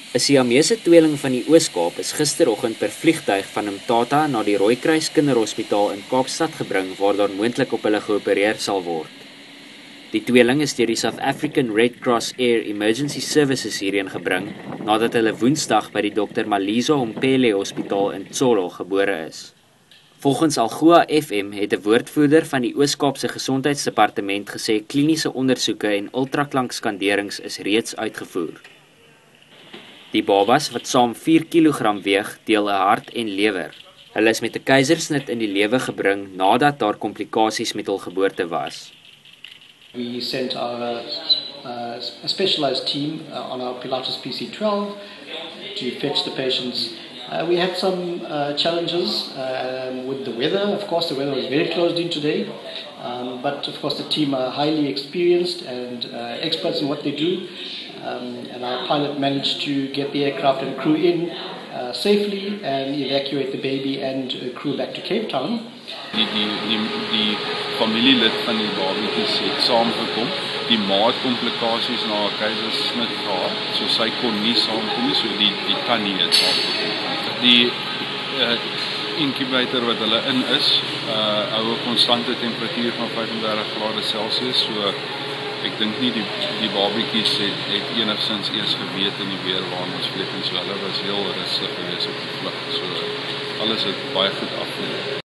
'n Siamese tweeling van die Oos-Kaap is gisteroggend per vliegtuig van Mthatha na die Rooikruis Kinderhospitaal in Kaapstad gebring waar daar moontlik op hulle geopereer sal word. Die tweeling is deur die South African Red Cross Air Emergency Services hierheen gebring nadat hulle Woensdag by die Dr. Malizo Mpele Hospitaal in Tsolo gebore is. Volgens Algoa FM het 'n woordvoerder van die Oos-Kaapse Gesondheidsdepartement gesê kliniese ondersoeke en ultraklankskanderings is reeds uitgevoer. Die babas, wat saam 4 kg weeg, deel 'n hart en lewer. Hulle is met 'n keisersnit in die lewe gebring nadat daar komplikasies met hul geboorte was. We sent our a specialized team on our Pilatus PC-12 to fetch the patients. We had some challenges with the weather. Of course, the weather was very closed in today, but of course the team are highly experienced and experts in what they do. And our pilot managed to get the aircraft and crew in safely and evacuate the baby and crew back to Cape Town. Die familielid van die babatjies het saamgekom. Die ma het komplikasies na 'n keisersnit gehad, so sy kon nie saamkom nie, so die tannie het saamgekom. Die incubator wat hulle in is, hou 'n konstante temperatuur van 35°C, so ek dink nie die babatjies het enigstens eers geweet in die weer waarna ons vlieg, so hulle was heel rustig geweest op die vlug, so alles het baie goed afgeloop.